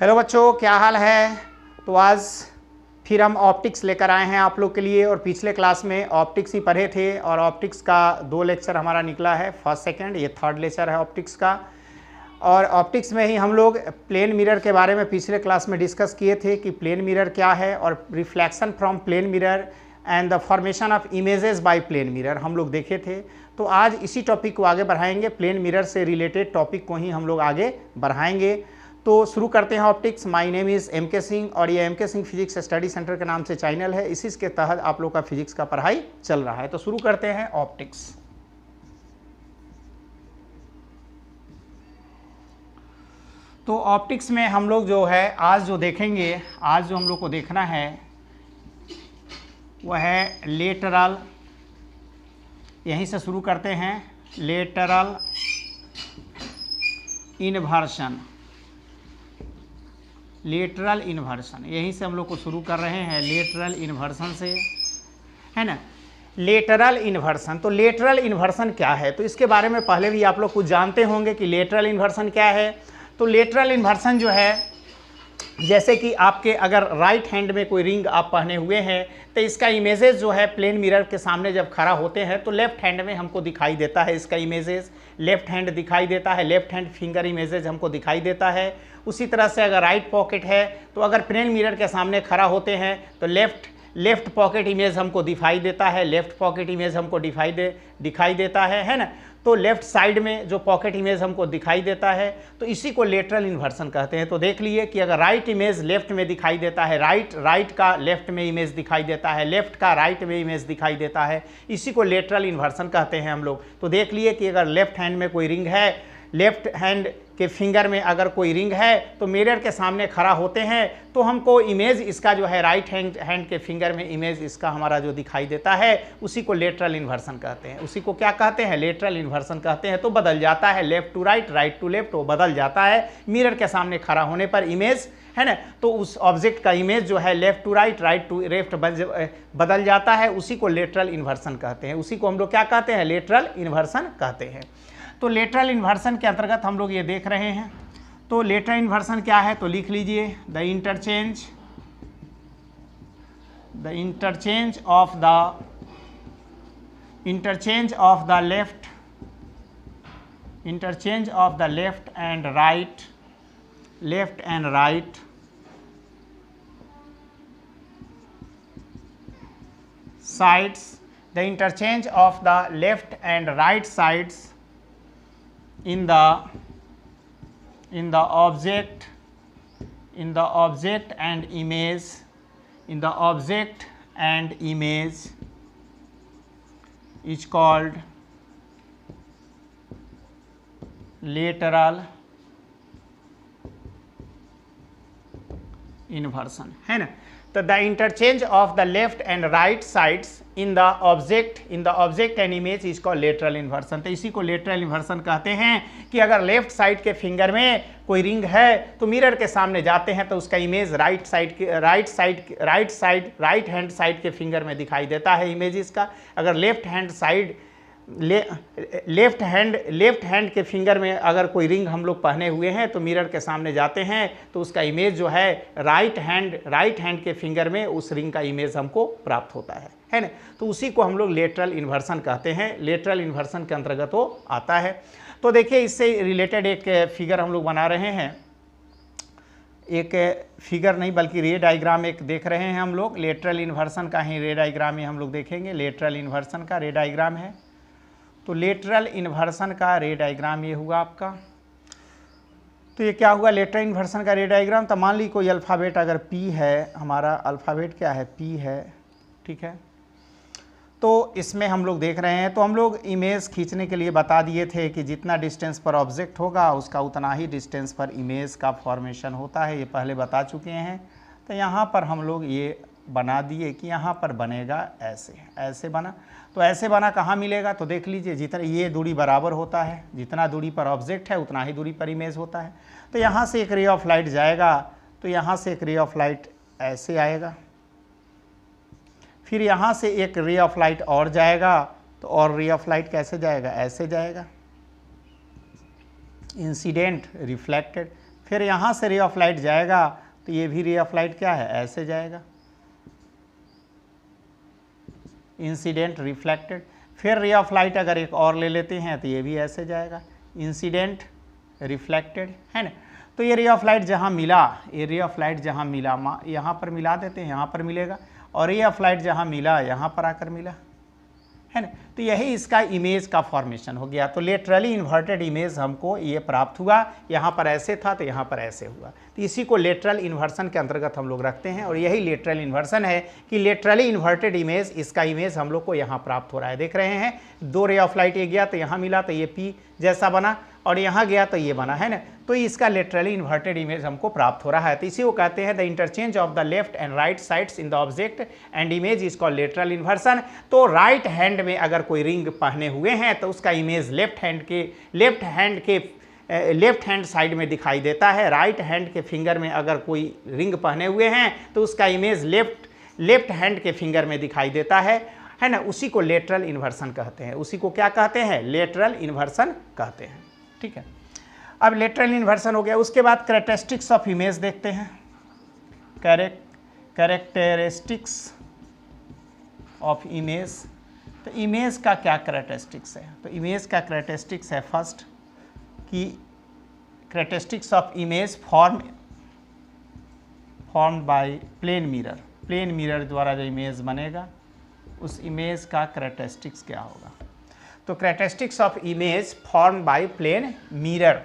Hello बच्चों, क्या हाल है। तो आज फिर हम ऑप्टिक्स लेकर आए हैं आप लोग के लिए। और पिछले क्लास में ऑप्टिक्स ही पढ़े थे और ऑप्टिक्स का 2 लेक्चर हमारा निकला है, फर्स्ट सेकंड, ये थर्ड लेक्चर है ऑप्टिक्स का। और ऑप्टिक्स में ही हम लोग प्लेन मिरर के बारे में पिछले क्लास में डिस्कस किए थे कि प्लेन मिरर क्या है और reflection from plane mirror and the formation of images by plane mirror हम लोग देखे थे। तो आज इसी टॉपिक को आगे बढ़ाएंगे, प्लेन मिरर से रिलेटेड टॉपिक को ही हम लोग आगे बढ़ाएंगे। तो शुरू करते हैं optics. My name is MK Singh और ये MK Singh physics study centre के नाम से चैनल है। इसी के तहत आप लोग का फिजिक्स का पढ़ाई चल रहा है। तो शुरू करते हैं ऑप्टिक्स। तो ऑप्टिक्स में हम लोग जो है आज जो देखेंगे, आज जो हम लोग को देखना है वह है लेटरल। यहीं से शुरू करते हैं, लेटरल इन्वर्शन। लेटरल इन्वर्शन यहीं से हम लोग को शुरू कर रहे हैं, लेटरल इन्वर्शन से, है ना। लेटरल इन्वर्शन, तो लेटरल इन्वर्शन क्या है, तो इसके बारे में पहले भी आप लोग कुछ जानते होंगे कि लेटरल इन्वर्शन क्या है। तो लेटरल इन्वर्शन जो है, जैसे कि आपके अगर राइट हैंड में कोई रिंग आप पहने हुए हैं तो इसका इमेजेस जो है प्लेन मिरर के सामने जब खड़ा होते हैं तो लेफ्ट हैंड में हमको दिखाई देता है, इसका इमेजेस लेफ्ट हैंड दिखाई देता है, लेफ्ट हैंड फिंगर इमेजेस हमको दिखाई देता है। उसी तरह से अगर राइट पॉकेट है तो अगर प्लेन मिरर के सामने खड़ा होते हैं तो लेफ्ट पॉकेट इमेज हमको दिखाई देता है, लेफ्ट पॉकेट इमेज हमको दिखाई देता है ना। तो लेफ्ट साइड में जो पॉकेट इमेज हमको दिखाई देता है तो इसी को लेटरल इन्वर्सन कहते हैं। तो देख लिए कि अगर राइट इमेज लेफ्ट में दिखाई देता है, राइट का लेफ्ट में इमेज दिखाई देता है, लेफ्ट का राइट में इमेज दिखाई देता है, इसी को लेटरल इन्वर्सन कहते हैं हम लोग। तो देख लिए कि अगर लेफ्ट हैंड में कोई रिंग है, लेफ्ट हैंड के फिंगर में अगर कोई रिंग है तो मिरर के सामने खड़ा होते हैं तो हमको इमेज इसका जो है राइट हैंड के फिंगर में इमेज इसका हमारा जो दिखाई देता है उसी को लेटरल इन्वर्सन कहते हैं। उसी को क्या कहते हैं, लेटरल इन्वर्सन कहते हैं। तो बदल जाता है, left to right, right to left, वो बदल जाता है मिरर के सामने खड़ा होने पर इमेज, है ना। तो उस ऑब्जेक्ट का इमेज जो है left to right, right to left बदल जाता है, उसी को लेटरल इन्वर्सन कहते हैं। उसी को हम लोग क्या कहते हैं, लेटरल इन्वर्सन कहते हैं। तो लेटरल इन्वर्सन के अंतर्गत हम लोग ये देख रहे हैं। तो लेटरल इन्वर्सन क्या है, तो लिख लीजिए, the interchange of the left and right sides, the interchange of the left and right sides in the object and image, is called lateral inversion, है ना। तो the interchange of the left and right sides in the object and image is called lateral inversion. तो इसी को lateral inversion कहते हैं कि अगर लेफ्ट साइड के फिंगर में कोई रिंग है तो मिरर के सामने जाते हैं तो उसका इमेज राइट हैंड साइड के फिंगर में दिखाई देता है इमेज इसका। अगर लेफ्ट हैंड के फिंगर में अगर कोई रिंग हम लोग पहने हुए हैं तो मिरर के सामने जाते हैं तो उसका इमेज जो है राइट हैंड के फिंगर में उस रिंग का इमेज हमको प्राप्त होता है ना। तो उसी को हम लोग लेटरल इन्वर्सन कहते हैं, लेटरल इन्वर्सन के अंतर्गत वो आता है। तो देखिए, इससे रिलेटेड एक फिगर हम लोग बना रहे हैं, एक फिगर नहीं बल्कि रे डायग्राम एक देख रहे हैं हम लोग। लेटरल इन्वर्सन का ही रे डायग्राम ही हम लोग देखेंगे, लेटरल इन्वर्सन का रे डायग्राम है। तो लेटरल इन्वर्सन का रे डायग्राम ये हुआ आपका। तो ये क्या हुआ, लेटरल इन्वर्सन का रे डायग्राम। तो मान ली कोई अल्फ़ाबेट अगर P है, हमारा अल्फ़ाबेट क्या है, P है, ठीक है। तो इसमें हम लोग देख रहे हैं, तो हम लोग इमेज खींचने के लिए बता दिए थे कि जितना डिस्टेंस पर ऑब्जेक्ट होगा उसका उतना ही डिस्टेंस पर इमेज का फॉर्मेशन होता है, ये पहले बता चुके हैं। तो यहाँ पर हम लोग ये बना दिए कि यहाँ पर बनेगा ऐसे बना। तो ऐसे बना कहाँ मिलेगा, तो देख लीजिए, जितना ये दूरी बराबर होता है, जितना दूरी पर ऑब्जेक्ट है उतना ही दूरी पर इमेज होता है। तो यहाँ से एक रे ऑफ लाइट जाएगा तो यहाँ से एक रे ऑफ लाइट ऐसे आएगा, फिर यहाँ से एक रे ऑफ लाइट और जाएगा, तो और रे ऑफ लाइट कैसे जाएगा, ऐसे जाएगा, इंसिडेंट रिफ्लेक्टेड। फिर यहाँ से रे ऑफ लाइट जाएगा तो ये भी रे ऑफ लाइट क्या है, ऐसे जाएगा, इंसिडेंट रिफ्लेक्टेड। फिर रे ऑफ लाइट अगर एक और ले लेते हैं तो ये भी ऐसे जाएगा, इंसिडेंट रिफ्लेक्टेड, है ना। तो ये रे ऑफ लाइट जहाँ मिला, ये रे ऑफ लाइट जहाँ मिला, यहाँ पर मिला देते हैं, यहाँ पर मिलेगा, और रे ऑफ लाइट जहाँ मिला यहाँ पर आकर मिला, है ना। तो यही इसका इमेज का फॉर्मेशन हो गया। तो लेटरली इन्वर्टेड इमेज हमको ये प्राप्त हुआ, यहाँ पर ऐसे था तो यहाँ पर ऐसे हुआ, तो इसी को लेटरल इन्वर्सन के अंतर्गत हम लोग रखते हैं। और यही लेटरल इन्वर्सन है कि लेटरली इन्वर्टेड इमेज, इसका इमेज हम लोग को यहाँ प्राप्त हो रहा है। देख रहे हैं, दो रे ऑफ लाइट, ये गया तो यहाँ मिला तो ये पी जैसा बना, और यहाँ गया तो ये बना, है ना। तो इसका लेटरली इन्वर्टेड इमेज हमको प्राप्त हो रहा है। तो इसी को कहते हैं the interchange of the left and right sides in the object and image is called lateral inversion. तो राइट हैंड में अगर कोई रिंग पहने हुए हैं तो उसका इमेज लेफ्ट हैंड साइड में दिखाई देता है। राइट हैंड के फिंगर में अगर कोई रिंग पहने हुए हैं तो उसका इमेज लेफ्ट हैंड के फिंगर में दिखाई देता है ना। उसी को लेटरल इन्वर्सन कहते हैं। उसी को क्या कहते हैं, लेटरल इन्वर्सन कहते हैं, ठीक है। अब लेटरल इन्वर्सन हो गया, उसके बाद कैरेक्टरिस्टिक्स ऑफ इमेज देखते हैं। कैरेक्टरिस्टिक्स ऑफ इमेज, तो इमेज का क्या कैरेक्टरिस्टिक्स है, तो इमेज का कैरेक्टरिस्टिक्स है फर्स्ट कि characteristics of image formed by plane mirror. Plane mirror द्वारा जो इमेज बनेगा उस इमेज का कैरेक्टरिस्टिक्स क्या होगा। तो characteristics of image formed by plane mirror,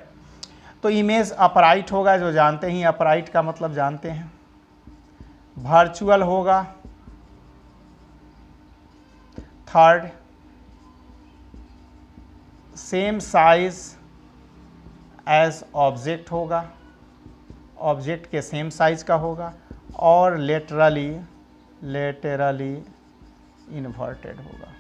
तो इमेज अपराइट होगा, जो जानते ही अपराइट का मतलब जानते हैं। वर्चुअल होगा, third same size as object होगा, ऑब्जेक्ट के सेम साइज का होगा, और लेटरली इन्वर्टेड होगा,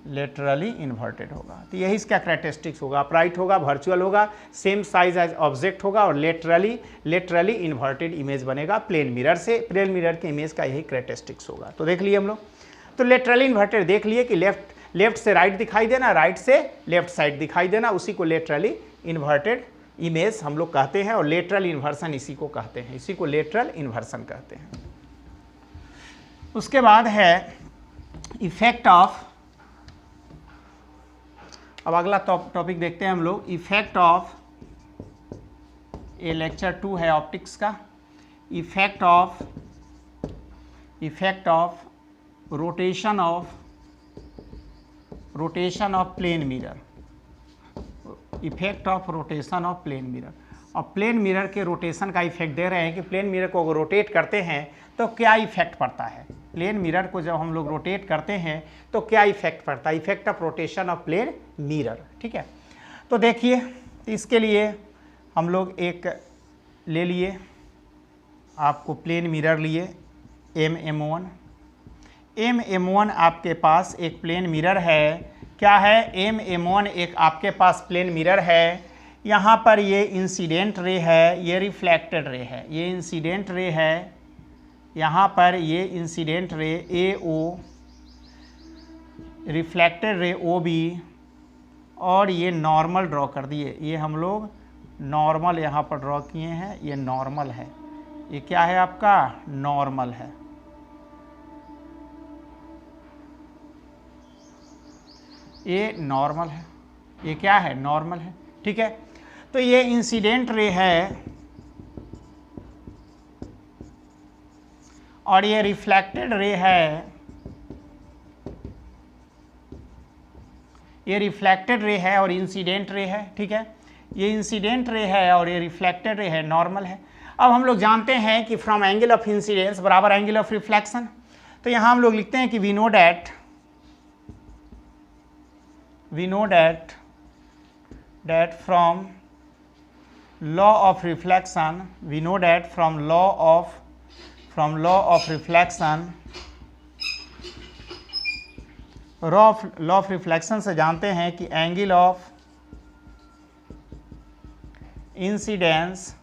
लेटरली इन्वर्टेड होगा। तो यही इसका कैरेक्टरिस्टिक्स होगा, अपराइट होगा, वर्चुअल होगा, सेम साइज एज ऑब्जेक्ट होगा, और लेटरली इन्वर्टेड इमेज बनेगा प्लेन मिरर से। प्लेन मिरर के इमेज का यही कैरेक्टरिस्टिक्स होगा। तो देख लिए हम लोग, तो लेटरली इन्वर्टेड देख लिए कि लेफ्ट से राइट दिखाई देना, राइट से लेफ्ट साइड दिखाई देना, उसी को लेटरली इन्वर्टेड इमेज हम लोग कहते हैं। और लेटरल इन्वर्सन इसी को कहते हैं, इसी को लेटरल इन्वर्सन कहते हैं। उसके बाद है इफेक्ट ऑफ, अब अगला टॉपिक देखते हैं हम लोग, इफेक्ट ऑफ, ये लेक्चर 2 है ऑप्टिक्स का। Effect of rotation of plane mirror, effect of rotation of plane mirror. और प्लेन मिरर के रोटेशन का इफेक्ट दे रहे हैं कि प्लेन मिरर को अगर रोटेट करते हैं तो क्या इफेक्ट पड़ता है। प्लेन मिरर को जब हम लोग रोटेट करते हैं तो क्या इफेक्ट पड़ता है, effect of rotation of plane mirror, ठीक है। तो देखिए, इसके लिए हम लोग एक ले लिए, आपको प्लेन मिरर लिए MM1 आपके पास एक प्लेन मिरर है। क्या है, MM1 एक आपके पास प्लेन मिरर है। यहाँ पर ये इंसिडेंट रे है, ये रिफ्लेक्टेड रे है, ये इंसिडेंट रे है, यहाँ पर ये incident ray AO, reflected ray OB, और ये नॉर्मल ड्रॉ कर दिए। ये हम लोग नॉर्मल यहाँ पर ड्रॉ किए हैं, ये नॉर्मल है, ये क्या है आपका, नॉर्मल है। ये नॉर्मल है, ये क्या है, नॉर्मल है, ठीक है। तो ये इंसिडेंट रे है और ये रिफ्लेक्टेड रे है, ये रिफ्लेक्टेड रे है और इंसिडेंट रे है, ठीक है। ये इंसिडेंट रे है और ये रिफ्लेक्टेड रे है, नॉर्मल है। अब हम लोग जानते हैं कि फ्रॉम एंगल ऑफ इंसिडेंस बराबर एंगल ऑफ रिफ्लेक्शन। तो यहाँ हम लोग लिखते हैं कि we know that from law of reflection, we know that from law of reflection, law of reflection से जानते हैं कि एंगल ऑफ इंसिडेंस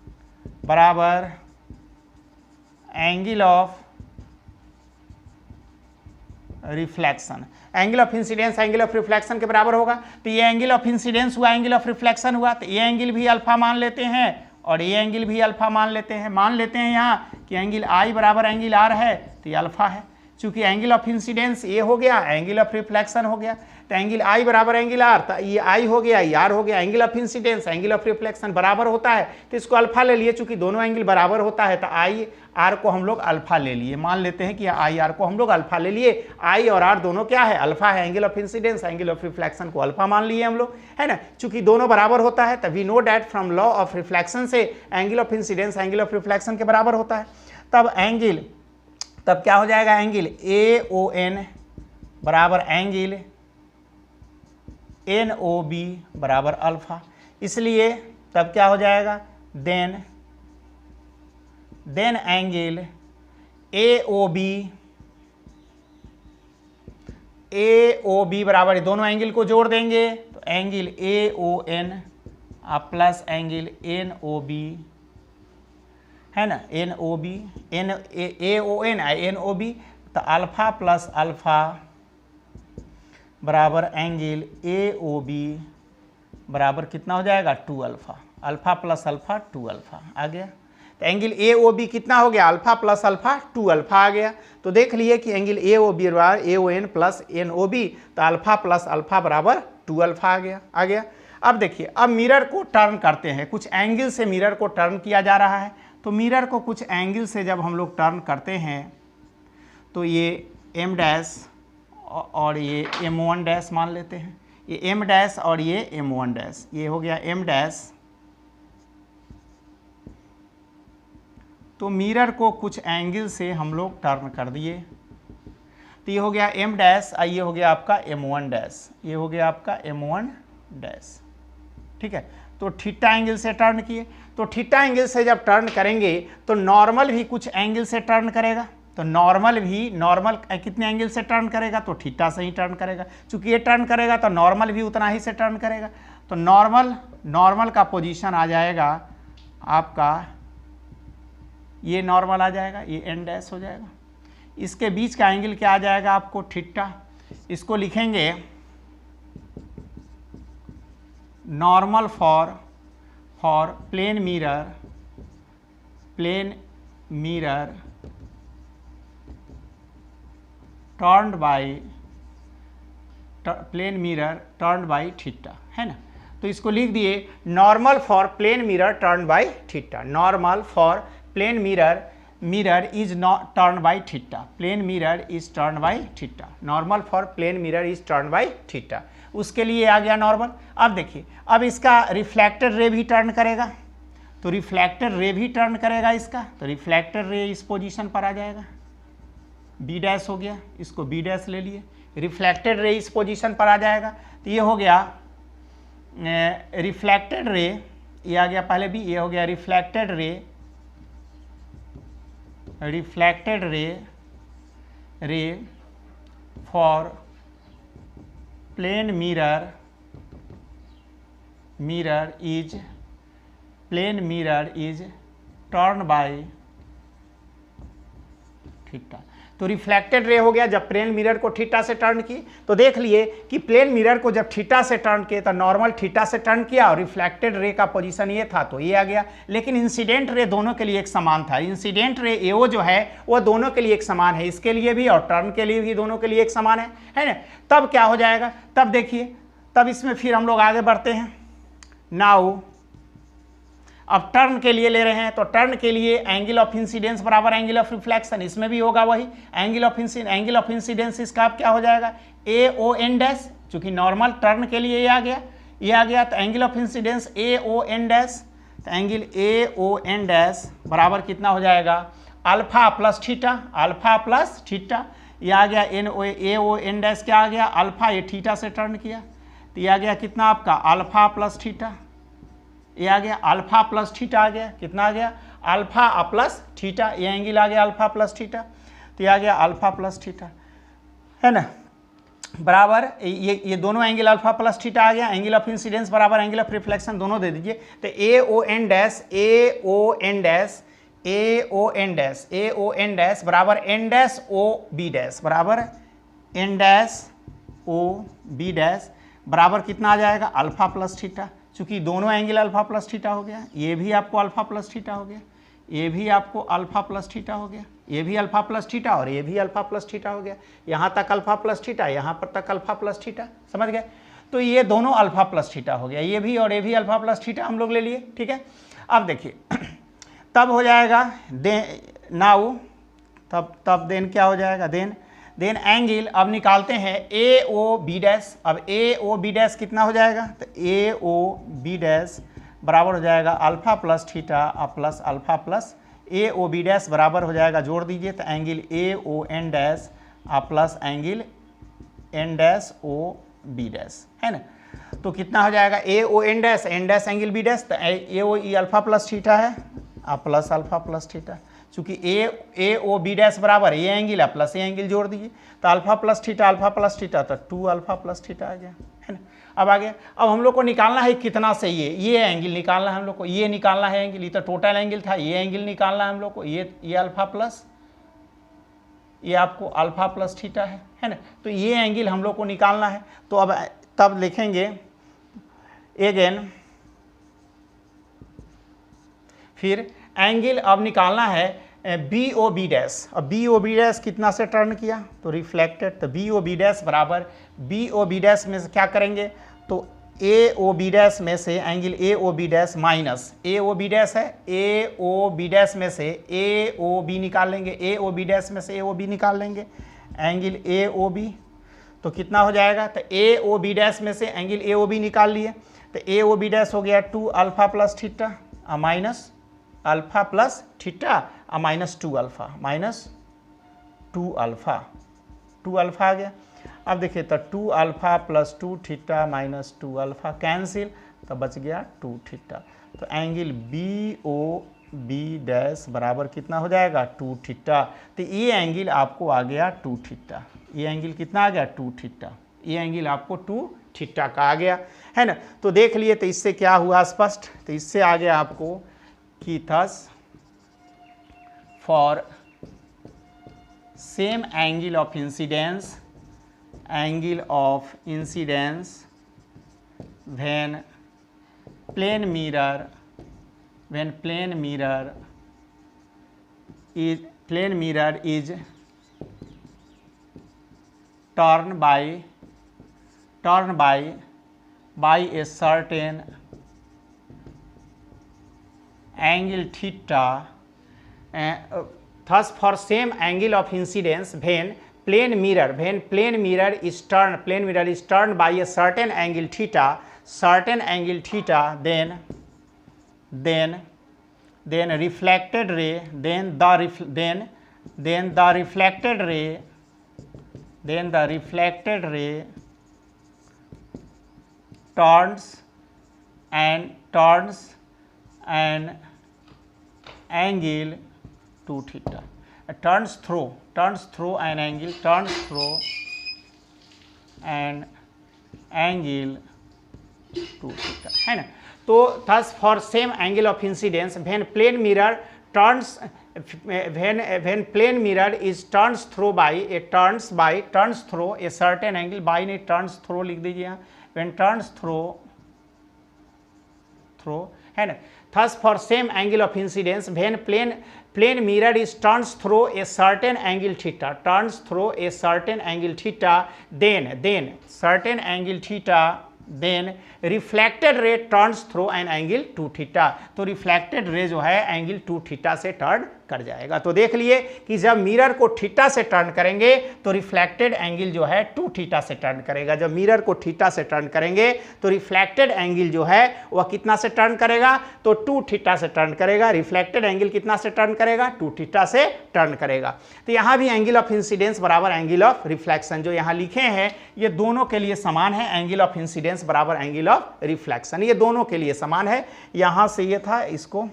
बराबर angle of reflection. Angle of incidence angle of reflection के बराबर होगा। तो ये एंगल ऑफ इंसिडेंस हुआ, एंगल ऑफ रिफ्लेक्शन हुआ, तो ये एंगल भी अल्फा मान लेते हैं और ये एंगल भी अल्फा मान लेते हैं। मान लेते हैं यहाँ कि एंगल आई बराबर एंगल आर है, तो ये अल्फा है। चूंकि एंगल ऑफ इंसिडेंस ए हो गया, एंगल ऑफ रिफ्लेक्शन हो गया, तो एंगल आई बराबर एंगल आर, तो ये आई हो गया, ये आर हो गया। Angle of incidence angle of reflection बराबर होता है, तो इसको अल्फा ले लिए। चूंकि दोनों एंगल बराबर होता है, तो आई आर को हम लोग अल्फा ले लिए। मान लेते हैं कि आई आर को हम लोग अल्फा ले लिए। आई और आर दोनों क्या है, अल्फा है। Angle of incidence angle of reflection को अल्फा मान लिए हम लोग, है ना। चूंकि दोनों बराबर होता है, तभी know that from law of reflection से angle of incidence angle of reflection के बराबर होता है। तब क्या हो जाएगा, एंगल ए ओ एन बराबर एंगल एन ओ बी बराबर अल्फा। इसलिए तब क्या हो जाएगा, then angle A O B बराबर, दोनों एंगल को जोड़ देंगे तो angle A O N plus angle N O B, है ना, N O B, N A O N O B, तो अल्फा प्लस अल्फा बराबर एंगल ए ओ बी बराबर कितना हो जाएगा, 2 alpha. Alpha plus alpha 2 alpha आ गया। तो एंगल ए ओ बी कितना हो गया, अल्फा प्लस अल्फा 2 अल्फा आ गया। तो देख लिए कि एंगल ए ओ बी बराबर A O N plus N O B, तो अल्फा प्लस अल्फा बराबर 2 अल्फा आ गया। अब देखिए, अब मिरर को टर्न करते हैं। कुछ एंगल से मिरर को टर्न किया जा रहा है, तो मिरर को कुछ एंगल से जब हम लोग टर्न करते हैं, तो ये एम डैश और ये M1 डैश मान लेते हैं। ये M डैश और ये M1 डैश, ये हो गया M डैश। तो मिरर को कुछ एंगल से हम लोग टर्न कर दिए, तो ये हो गया M डैश, ये हो गया आपका M1 डैश, ये हो गया आपका M1 डैश। ठीक है, तो थीटा एंगल से टर्न किए। तो थीटा एंगल से जब टर्न करेंगे, तो नॉर्मल भी कुछ एंगल से टर्न करेगा। तो नॉर्मल कितने एंगल से टर्न करेगा, तो थीटा से ही टर्न करेगा। चूंकि ये टर्न करेगा, तो नॉर्मल भी उतना ही से टर्न करेगा। तो नॉर्मल का पोजीशन आ जाएगा आपका, ये नॉर्मल आ जाएगा, ये एन डैश हो जाएगा। इसके बीच का एंगल क्या आ जाएगा आपको, थीटा। इसको लिखेंगे normal for plane mirror turned by theta, है ना। तो इसको लिख दिए normal for plane mirror turned by theta. Normal for plane mirror is not turn by theta. Plane mirror is turn by theta. Normal for plane mirror is turn by theta. उसके लिए आ गया normal. अब देखिए, अब इसका reflected ray भी turn करेगा, तो रिफ्लेक्टेड रे भी टर्न करेगा इसका। तो रिफ्लेक्टेड रे इस पोजीशन पर आ जाएगा, बी डैश हो गया, इसको बी डैश ले लिए। रिफ्लेक्टेड रे इस पोजीशन पर आ जाएगा, तो ये हो गया रिफ्लेक्टेड रे, ये आ गया पहले भी, ये हो गया reflected ray for plane mirror is turn by theta. तो रिफ्लेक्टेड रे हो गया जब प्लेन मिरर को थीटा से टर्न की। तो देख लिए कि प्लेन मिरर को जब थीटा से टर्न किए, तो नॉर्मल थीटा से टर्न किया और रिफ्लेक्टेड रे का पोजीशन ये था, तो ये आ गया। लेकिन इंसिडेंट रे दोनों के लिए एक समान था। इंसिडेंट रे एओ जो है वो दोनों के लिए एक समान है, इसके लिए भी और टर्न के लिए भी दोनों के लिए एक समान है ना। तब क्या हो जाएगा, तब देखिए, तब इसमें फिर हम लोग आगे बढ़ते हैं। नाउ अब टर्न के लिए ले रहे हैं, तो टर्न के लिए एंगल ऑफ इंसिडेंस बराबर एंगल ऑफ रिफ्लेक्शन, इसमें भी होगा वही एंगल ऑफ इंसिडेंस। इसका क्या हो जाएगा, ए ओ एन डैश। चूंकि नॉर्मल टर्न के लिए ये आ गया, तो angle of incidence A O N dash. तो angle A O N dash बराबर कितना हो जाएगा, अल्फा प्लस थीटा। ये आ गया ए ओ एन डैश क्या आ गया, अल्फा, ये थीटा से टर्न किया, तो ये आ गया कितना आपका अल्फा प्लस थीटा। ये आ गया अल्फा प्लस थीटा आ गया, कितना आ गया, अल्फा प्लस थीटा। ये एंगल आ गया अल्फा प्लस थीटा, तो ये आ गया अल्फा प्लस थीटा, है ना, बराबर ये दोनों एंगल अल्फा प्लस थीटा आ गया। एंगल ऑफ इंसिडेंस बराबर एंगल ऑफ रिफ्लेक्शन, दोनों दे दीजिए। तो ए ओ एन डैश बराबर N dash O B dash बराबर N dash O B dash बराबर कितना आ जाएगा, अल्फा प्लस थीटा। चूँकि दोनों एंगल अल्फा प्लस थीटा हो गया, ये भी आपको अल्फा प्लस थीटा हो गया, ये भी आपको अल्फा प्लस थीटा हो गया, ये भी अल्फा प्लस थीटा और ये भी अल्फा प्लस थीटा हो गया, यहाँ तक अल्फा प्लस थीटा, यहाँ पर तक अल्फा प्लस थीटा, समझ गए। तो ये दोनों अल्फा प्लस थीटा हो गया, ये भी और ये भी अल्फा प्लस थीटा हम लोग ले लिए, ठीक है। अब देखिए तब हो जाएगा नाउ तब देन क्या हो जाएगा, देन एंगल अब निकालते हैं ए ओ बी डैश। अब ए ओ बी डैश कितना हो जाएगा, तो ए ओ बी डैश बराबर हो जाएगा alpha plus theta plus alpha plus A O B dash बराबर हो जाएगा, जोड़ दीजिए तो angle A O N dash plus angle N dash O B dash, है ना। तो कितना हो जाएगा A O N dash angle B dash, तो A O E alpha plus theta है प्लस अल्फा प्लस थीटा, चूँकि ए ओ बी डैश बराबर ये एंगल है प्लस ये एंगल जोड़ दीजिए तो अल्फा प्लस थीटा तो 2 अल्फा प्लस थीटा आ गया, है ना। अब आ गया, अब हम लोग को निकालना है कितना से ये एंगल निकालना है हम लोग को, ये निकालना है एंगल, ये तो टोटल एंगल था, ये एंगल निकालना है हम लोग को, ये अल्फा प्लस ये आपको अल्फा प्लस थीटा है ना। तो ये एंगल हम लोग को निकालना है, तो अब तब लिखेंगे अगेन, फिर एंगल अब निकालना है बी ओ बी डैश। अब बी ओ बी डैश कितना से टर्न किया, तो रिफ्लेक्टेड, तो बी ओ बी डैश बराबर बी ओ बी डैश में से क्या करेंगे, तो ए ओ बी डैश में से angle A O B dash minus A O B dash है, ए ओ बी डैश में से ए ओ बी निकाल लेंगे, ए ओ बी डैश में से ए ओ बी निकाल लेंगे, एंगल ए ओ बी, तो कितना हो जाएगा, तो ए ओ बी डैश में से एंगल ए ओ बी निकाल लिए, तो ए ओ बी डैश हो गया 2 alpha plus theta minus alpha plus theta minus 2 alpha minus 2 alpha आ गया। अब देखिए तो 2 alpha plus 2 theta minus 2 alpha cancel, तो बच गया 2 थीटा। तो angle B O B dash बराबर कितना हो जाएगा 2 थीटा। तो ये एंगल आपको आ गया 2 थीटा, ये एंगल कितना आ गया 2 थीटा, ये एंगल आपको 2 थीटा का आ गया, है ना। तो देख लिए, तो इससे क्या हुआ स्पष्ट, तो इससे आ गया आपको कि thus for same angle of incidence when plane mirror is turned by a certain angle theta, thus for same angle of incidence when plane mirror is turned by a certain angle theta, then reflected ray, then the reflected ray turns and angle 2 theta, turns through an angle, angle 2 theta, है ना। तो thus for same angle of incidence when plane mirror is turns through a certain angle, by ने turns through लिख दीजिए यहाँ, when turns through है ना। Thus for same angle of incidence when plane mirror is turns through a certain angle theta, then reflected ray turns through an angle 2 theta, तो reflected ray जो है angle 2 theta से turn कर जाएगा। तो देख लिए कि जब मिरर को थीटा से टर्न करेंगे तो रिफ्लेक्टेड एंगल जो है 2 थीटा से टर्न करेगा, जब मिरर को थीटा से टर्न करेंगे तो रिफ्लेक्टेड एंगल जो है वह कितना से टर्न करेगा, तो 2 थीटा से टर्न करेगा। रिफ्लेक्टेड एंगल कितना से टर्न करेगा, 2 थीटा से टर्न करेगा। तो यहाँ भी एंगल ऑफ इंसिडेंस बराबर एंगल ऑफ रिफ्लेक्शन जो यहाँ लिखे हैं ये दोनों के लिए समान है, एंगल ऑफ इंसिडेंस बराबर एंगल ऑफ रिफ्लेक्शन, ये दोनों के लिए समान है। यहाँ से ये था इसको,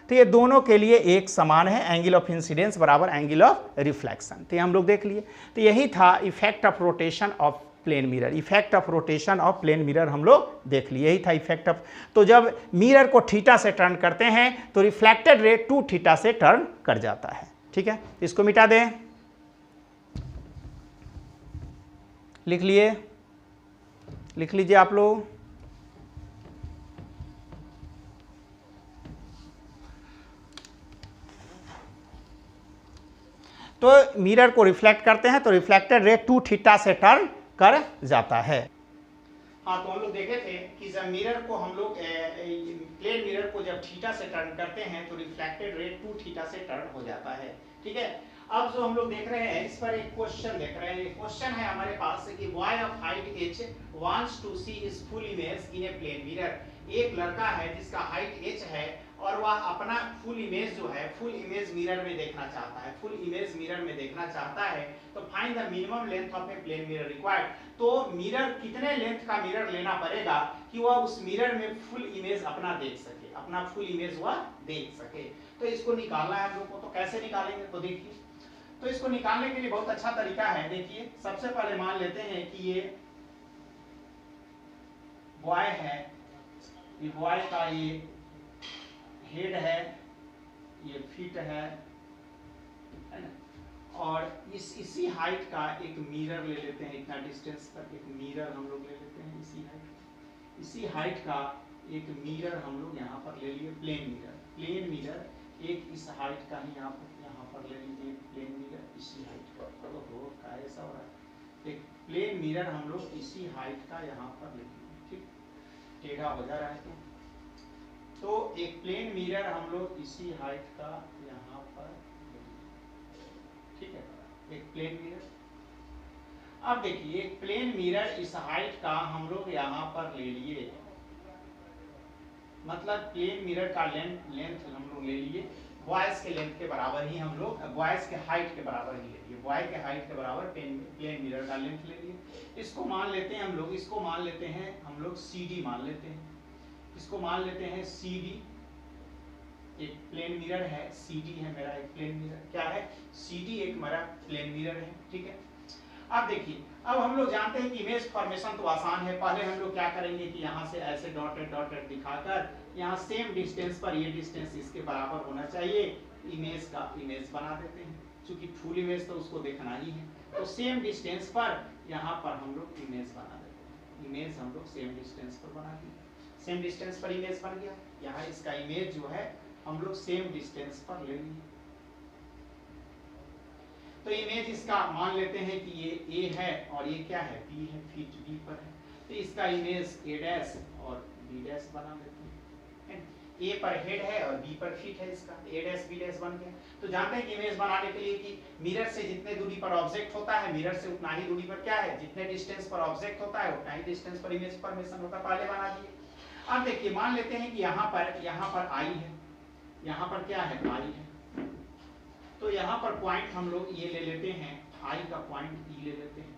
तो ये दोनों के लिए एक समान है, एंगल ऑफ इंसिडेंस बराबर एंगल ऑफ रिफ्लेक्शन। तो हम लोग देख लिए, तो यही था effect of rotation of plane mirror, effect of rotation of plane mirror हम लोग देख लिए, यही था इफेक्ट ऑफ। तो जब मिरर को थीटा से टर्न करते हैं तो रिफ्लेक्टेड रे 2 थीटा से टर्न कर जाता है। ठीक है, इसको मिटा दें, लिख लीजिए आप लोग। तो मिरर को रिफ्लेक्ट करते हैं तो रिफ्लेक्टेड रे 2 थीटा से टर्न कर जाता है। हाँ, तो हम लोग देखे थे कि जब मिरर को हम लोग प्लेन मिरर को जब थीटा से टर्न करते हैं तो रिफ्लेक्टेड रे 2 थीटा से टर्न हो जाता है। ठीक है, अब जो हम लोग देख रहे हैं इस पर एक क्वेश्चन देख रहे हैं। क्वेश्चन है हमारे पास कि boy of height h wants to see his full image in a plane mirror. एक लड़का है जिसका हाइट h है और वह अपना फुल इमेज जो है फुल इमेज मिरर में देखना चाहता है, फुल इमेज मिरर में देखना चाहता है। तो find the minimum length of a plane mirror required. तो मिरर कितने लेंथ का मिरर लेना पड़ेगा कि वह उस मिरर में फुल इमेज अपना देख सके, अपना फुल इमेज वह देख सके। तो इसको निकालना है हम लोग को। तो कैसे निकालेंगे, तो देखिए, तो इसको निकालने के लिए बहुत अच्छा तरीका है। देखिए, सबसे पहले मान लेते हैं कि ये बॉय है, ये बॉय का ये हेड है, ये फीट है ना, और इसी हाइट का एक मिरर ले लेते हैं। इतना डिस्टेंस पर एक मिरर हम लोग ले लेते हैं। इसी हाइट का एक मिरर हम लोग यहाँ पर ले लिए, प्लेन मिरर एक इस हाइट का ही यहाँ पर ले लीजिए, प्लेन मिरर इसी हाइट का। तो ऐसा हो रहा है, एक प्लेन मिरर हम लोग इसी हाइट का यहाँ पर ले लीजिए। ठीक, टेढ़ा हो जा रहा है तो एक प्लेन मिरर हम लोग इसी हाइट का यहाँ पर ले लीजिए। ठीक है, एक प्लेन मिरर। अब देखिए, एक प्लेन मिरर इस हाइट का हम लोग यहाँ पर ले लिए, मतलब प्लेन मिरर का लेंथ हम लोग ले लिए बॉयज के लेंथ के बराबर ही, हम लोग बॉयज के हाइट के बराबर ही ले लिए, बॉय के हाइट के बराबर प्लेन मिरर का लेंथ ले लिए। इसको मान लेते हैं हम लोग, इसको मान लेते हैं हम लोग CD मान लेते हैं, इसको मान लेते हैं CD। एक प्लेन मिरर है, CD है मेरा एक प्लेन मिरर, क्या है CD एक मेरा प्लेन मिरर है। ठीक है, अब देखिए, अब हम लोग जानते हैं कि इमेज फॉर्मेशन तो आसान है। पहले हम लोग क्या करेंगे कि यहाँ से ऐसे डॉटेड दिखाकर यहाँ सेम डिस्टेंस पर, ये डिस्टेंस इसके बराबर होना चाहिए, इमेज का इमेज बना देते हैं। क्योंकि फुल इमेज तो उसको देखना ही है, तो सेम डिस्टेंस पर यहाँ पर हम लोग इमेज बना देते हैं। इमेज हम लोग सेम डिस्टेंस पर बना दिए, सेम डिस्टेंस पर इमेज बन गया। यहाँ इसका इमेज जो है हम लोग सेम डिस्टेंस पर ले लिए। तो इमेज इसका मान लेते हैं कि ये A है और ये क्या है, B है, फीट B पर है। तो इसका इमेज A' और B' बना देते हैं। A पर हेड है और B पर फीट है, इसका A' B' बन गया। तो जानते हैं कि इमेज बनाने के लिए कि मिरर से जितने दूरी पर ऑब्जेक्ट होता है, मिरर से उतना ही दूरी पर क्या है, जितने डिस्टेंस पर ऑब्जेक्ट होता है उतना ही डिस्टेंस पर इमेज फॉर्मेशन होता है। पहले बना दिए। अब देखिए, मान लेते हैं कि यहाँ पर I है, यहाँ पर क्या है, I है। तो यहाँ पर पॉइंट हम लोग ये ले लेते हैं, I का पॉइंट E ले लेते हैं,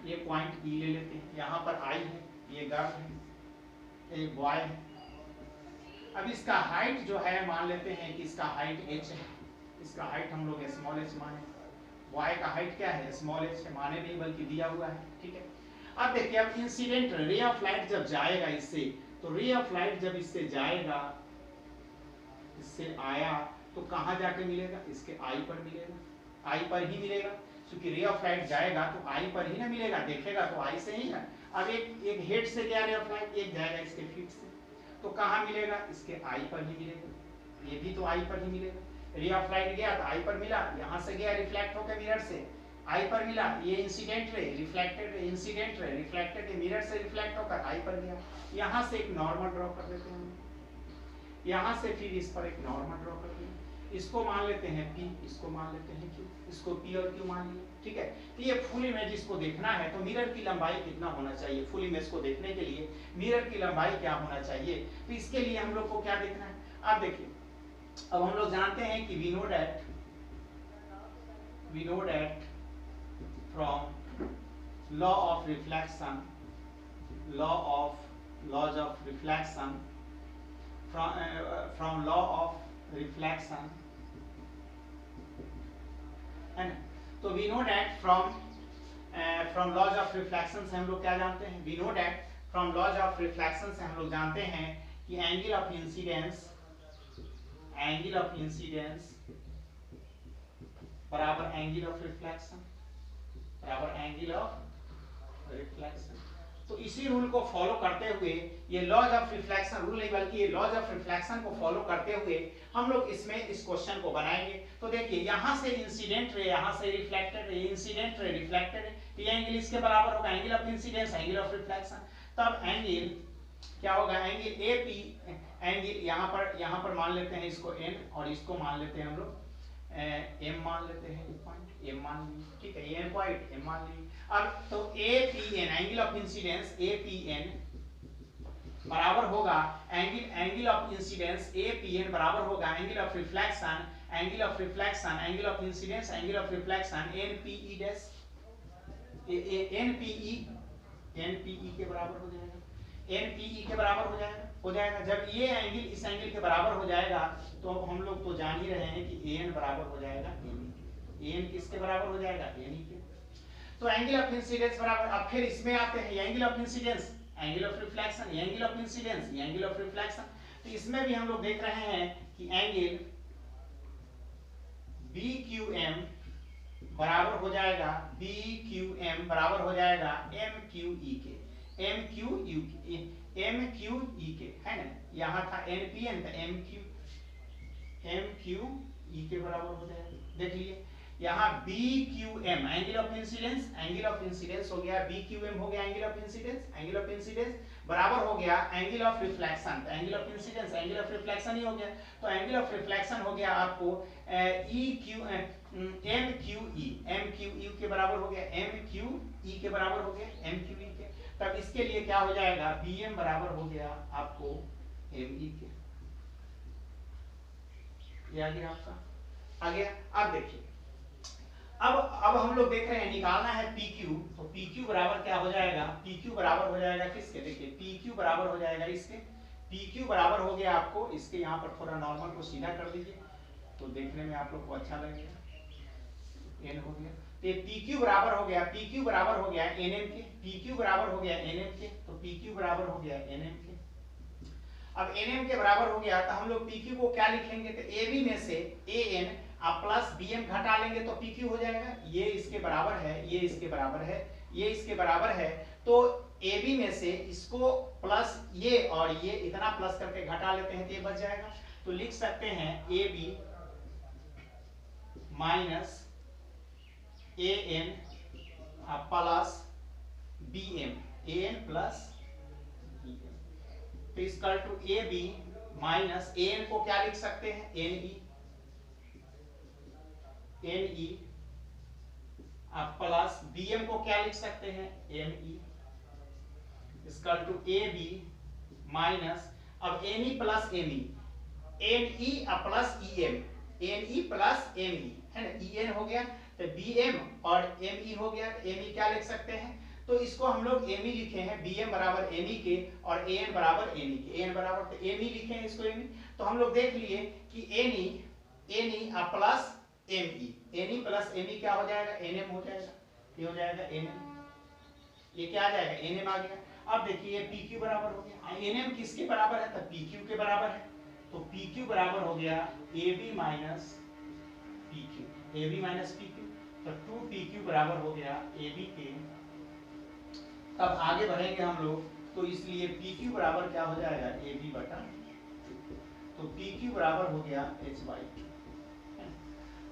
ये पॉइंट E ले लेते हैं। यहाँ पर I है, ये गर्ल है, ये बॉय है। अब इसका हाइट जो है मान लेते हैं कि इसका हाइट h है, इसका हाइट हम लोग स्मॉल h माने। बॉय का हाइट क्या है, स्मॉल h है, माने नहीं बल्कि दिया हुआ है। ठीक है, अब देखिए, अब इंसिडेंट रे ऑफ लाइट जब जाएगा इससे, तो रे ऑफ लाइट जब इससे जाएगा, इससे आया तो कहाँ जाके मिलेगा, इसके I पर मिलेगा, I पर ही मिलेगा। क्योंकि रे ऑफ लाइट जाएगा तो I पर ही ना मिलेगा, देखेगा तो I से ही ना। अब एक हेड से गया रे ऑफ लाइट, एक जाएगा इसके फीट से, तो कहाँ मिलेगा, इसके I पर ही मिलेगा, ये भी तो I पर ही मिलेगा। रे ऑफ लाइट गया तो I पर मिला, यहाँ से गया रिफ्लेक्ट होकर मिरर से, I पर मिला। ये incident ray, reflected ray, incident ray, reflected mirror से रिफ्लेक्ट होकर I पर गया। यहाँ से एक नॉर्मल ड्रॉ कर देते हैं, यहाँ से फिर इस पर एक नॉर्मल ड्रॉ कर दिया। इसको मान लेते हैं P, इसको मान लेते हैं Q, इसको P और Q मान लिया। ठीक है, तो ये फुल इमेज इसको देखना है तो मिरर की लंबाई कितना होना चाहिए, फुल इमेज को देखने के लिए मिरर की लंबाई क्या होना चाहिए। तो इसके लिए हम लोग को क्या देखना है, आप देखिए, अब हम लोग जानते हैं कि we know that from laws of reflection from law of reflection, है ना। तो we know that from laws of reflection से हम लोग क्या जानते हैं, we know that from laws of reflection से हम लोग जानते हैं कि एंगल ऑफ इंसिडेंस बराबर एंगल ऑफ रिफ्लेक्शन, बराबर एंगल ऑफ रिफ्लेक्शन। तो इसी रूल को फॉलो करते हुए, ये लॉज ऑफ रिफ्लेक्शन, रूल नहीं बल्कि ये लॉज ऑफ रिफ्लेक्शन को फॉलो करते हुए हम लोग इसमें इस क्वेश्चन को बनाएंगे। तो देखिए यहाँ से इंसिडेंट रे, यहाँ से reflected ray, incident ray reflected ray, तो ये एंगल इसके बराबर होगा angle of incidence angle of reflection. तब एंगल क्या होगा, एंगल ए पी, एंगल यहाँ पर मान लेते हैं इसको n और इसको मान लेते हैं हम लोग m मान लेते हैं, पॉइंट m मान लीजिए, ठीक है, n पॉइंट m मान लीजिए। अब तो APN angle of incidence APN बराबर होगा एंगल ऑफ इंसिडेंस APN बराबर होगा angle of reflection angle of reflection angle of incidence angle of reflection NPE dash NPE के बराबर हो जाएगा, NPE के बराबर हो जाएगा। जब ये एंगल इस एंगल के बराबर हो जाएगा तो हम लोग तो जान ही रहे हैं कि AN बराबर हो जाएगा NE के। AN किसके बराबर हो जाएगा, NE के। तो एंगल ऑफ इंसिडेंस बराबर, अब फिर इसमें आते हैं angle of incidence angle of reflection, angle of incidence angle of reflection. तो इसमें भी हम लोग देख रहे हैं कि एंगल BQM बराबर हो जाएगा, BQM बराबर हो जाएगा MQE के, MQE के, है ना। यहाँ था NPN था MQE के बराबर हो जाएगा। देख लीजिए यहाँ BQM एंगल ऑफ इंसिडेंस हो गया, BQM हो गया एंगल ऑफ इंसिडेंस बराबर हो गया angle of reflection, angle of incidence angle of reflection ही हो गया। तो एंगल ऑफ रिफ्लेक्शन हो गया आपको MQE के बराबर हो गया, MQE के बराबर हो गया, MQE के। तब इसके लिए क्या हो जाएगा, BM बराबर हो गया आपको ME के। ये आ गया आपका, आ गया। अब देखिए अब हम लोग देख रहे हैं निकालना है PQ, तो PQ बराबर क्या हो जाएगा, PQ बराबर हो जाएगा किसके, देखिए PQ बराबर हो जाएगा इसके, PQ बराबर हो गया आपको इसके, यहाँ पर थोड़ा नॉर्मल को सीधा कर दीजिए तो देखने में आप लोग को अच्छा लगेगा, n हो गया। तो ये PQ बराबर हो गया, PQ बराबर हो गया NM के, PQ बराबर हो गया NM के, तो PQ बराबर हो गया NM के। अब NM के बराबर हो गया तो हम लोग PQ को क्या लिखेंगे, तो AB में से AN आप प्लस BM घटा लेंगे तो PQ हो जाएगा। ये इसके बराबर है, ये इसके बराबर है, ये इसके बराबर है, तो AB में से इसको प्लस ये और ये इतना प्लस करके घटा लेते हैं तो ये बच जाएगा। तो लिख सकते हैं AB minus AN plus BM, AN plus BM, तो इसका टू AB माइनस AN को क्या लिख सकते हैं, NE प्लस BM को क्या लिख सकते हैं, ME, इसका टू AB माइनस, अब NE plus ME, NE plus EM, NE plus ME है ना, EN हो गया तो BM और ME हो गया, तो ME क्या लिख सकते हैं, तो इसको हम लोग ME लिखे हैं, BM बराबर ME के और AN बराबर NE के, AN बराबर तो ME लिखे हैं इसको ME। तो हम लोग देख लिए कि NE plus ME, NE plus ME क्या हो जाएगा, NM हो जाएगा, ये हो जाएगा NM, ये क्या आ जाएगा, NM आ गया। अब देखिए ये PQ बराबर हो गया, NM किसके बराबर है, तो PQ के बराबर है, तो PQ बराबर हो गया AB minus PQ, AB minus PQ, तो 2PQ बराबर हो गया AB के। तब आगे बढ़ेंगे हम लोग, तो इसलिए PQ बराबर क्या हो जाएगा, AB बटा, तो PQ बराबर हो गया H/2।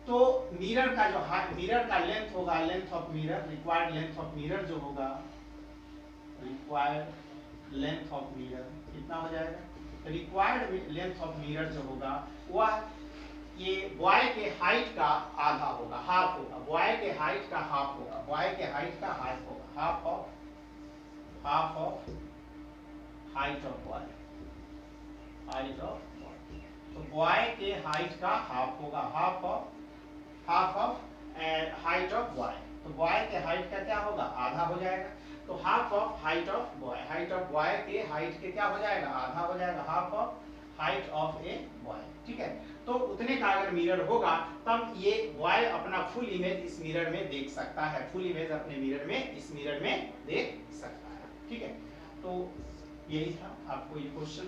तो मिरर का जो मिरर का लेंथ होगा, length of mirror, required length of mirror जो होगा, रिक्वायर्ड लेंथ ऑफ मिरर कितना हो जाएगा, रिक्वायर्ड लेंथ ऑफ मिरर जो होगा वह ये बॉय के हाइट का आधा होगा, हाफ होगा, बॉय के हाइट का हाफ होगा, बॉय के हाइट का हाफ होगा, half of height of boy, height of boy, तो बॉय के हाइट का हाफ होगा, half of height of boy, तो बॉय के हाइट का क्या होगा, आधा हो जाएगा, तो half of height of boy, height of boy के हाइट के क्या हो जाएगा, आधा हो जाएगा, half of height of a boy, ठीक है। तो उतने का अगर मिरर होगा तब ये बॉय अपना फुल इमेज इस मिरर में देख सकता है, फुल इमेज अपने मिरर में इस मिरर में देख सकता है, ठीक है। तो यही था आपको ये क्वेश्चन,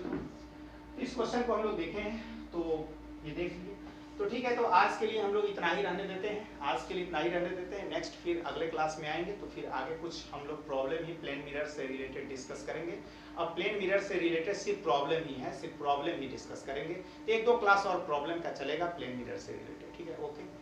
तो इस क्वेश्चन को हम लोग देखें तो ये देख लीजिए। तो तो ठीक है, तो आज के लिए हम लोग इतना ही रहने देते हैं, आज के लिए इतना ही रहने देते हैं। नेक्स्ट फिर अगले क्लास में आएंगे तो फिर आगे कुछ हम लोग प्रॉब्लम ही प्लेन मिरर से रिलेटेड डिस्कस करेंगे। अब प्लेन मिरर से रिलेटेड सिर्फ प्रॉब्लम ही है, सिर्फ प्रॉब्लम ही डिस्कस करेंगे। तो 1-2 क्लास और प्रॉब्लम का चलेगा प्लेन मिरर से रिलेटेड। ठीक है, ओके।